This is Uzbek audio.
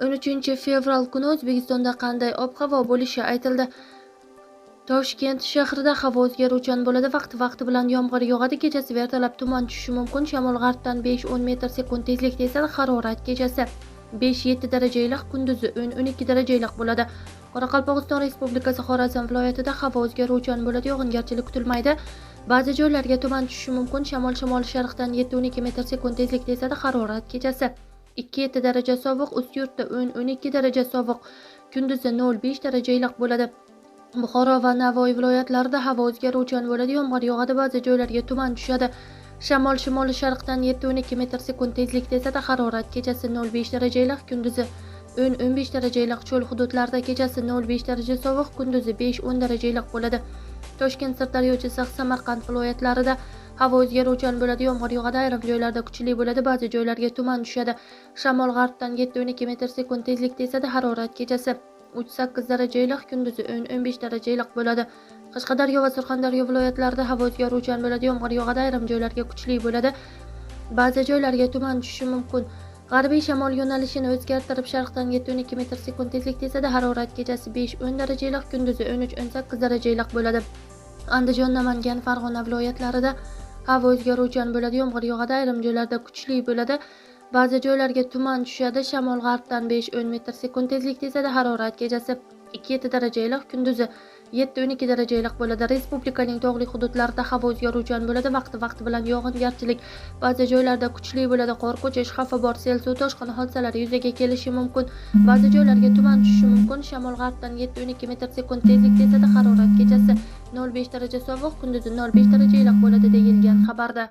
13 fevral kuni O'zbekistonda qanday ob-havo bo'lishi aytildi. Toshkent shahrida havo o'zgaruvchan bo'ladi. Vaqti bilan yomg'ir yog'adi. Kechasi ertalab tuman tushishi mumkin. Shamol g'arbdan 5-10 metr/sekund tezlikda esa harorat kechasi 5-7 daraja iliq, kunduzi 10-12 daraja iliq bo'ladi. Qoraqalpog'iston Respublikasi Xorazm viloyatida havo o'zgaruvchan bo'ladi. Yog'ingarchilik kutilmaydi. Ba'zi joylarga tuman tushishi mumkin. Shamol shimol-sharqdan 7-12 metr/sekund tezlikda esa harorat kechasi 2-7 daraja sovuq, Ustyurtda 10-12 daraja sovuq, kunduzi 0-5 daraja iliq bo'ladi. Buxoro va Navoiy viloyatlarida havo o'zgaruvchan bo'ladi. Yomg'ir yog'adi. Ba'zi joylarga tuman tushadi. Shamol shimoli-sharqdan 7-12 metr/sekund tezlikda esa harorat kechasi 0-5 daraja iliq, kunduzi 10-15 daraja iliq. Cho'l hududlarida kechasi 0-5 daraja sovuq, kunduzi 5-10 daraja iliq bo'ladi. Toshkent, Sirdaryo, Jizzax, Samarqand viloyatlarida havo o'zgaruvchan bo'ladi. Yomg'ir yog'adi. Ayrim joylarda kuchli bo'ladi. Ba'zi joylarga tuman tushadi. Shamol g'arbdan 7-12 metr/sekund tezlikda esa harorat kechasi 3-8 daraja iliq, kunduzi 10-15 daraja iliq bo'ladi. Qashqadaryo va Surxondaryo viloyatlarida havo o'zgaruvchan bo'ladi. Yomg'ir yog'adi. Ayrim joylarga kuchli bo'ladi. Ba'zi joylarga tuman tushishi mumkin. G'arbiy shamol yo'nalishini o'zgartirib, sharqdan 7-12 metr/sekund tezlikda esa harorat kechasi 5-10 daraja iliq, kunduzi 13-18 daraja iliq bo'ladi. Andijon, Namangan, Farg'ona viloyatlarida havo o'zgaruvchan bo'ladi. Yomg'ir yog'adi. Ayrim joylarda kuchli bo'ladi. Ba'zi joylarga tuman tushadi. Shamol g'arbdan 5-10 metr/sekund tezlikda esa harorat kechasi 2-7 daraja iliq, kunduzi 7-12 daraja iliq bo'ladi. Respublikaning tog'li hududlarida havo o'zgaruvchan bo'ladi. Vaqti bilan yog'ingarchilik, ba'zi joylarda kuchli bo'ladi. Qor ko'chish xavfi bor. Sel, suv toshqini hodisalari yuzaga kelishi mumkin. Ba'zi joylarga tuman tushishi mumkin. Shamol g'arbdan 7-12 metr/sekund tezlikda esa harorat kechasi 0-5 daraja sovuq, kunduzi 0-5 daraja iliq bo'ladi deyilgan xabarda.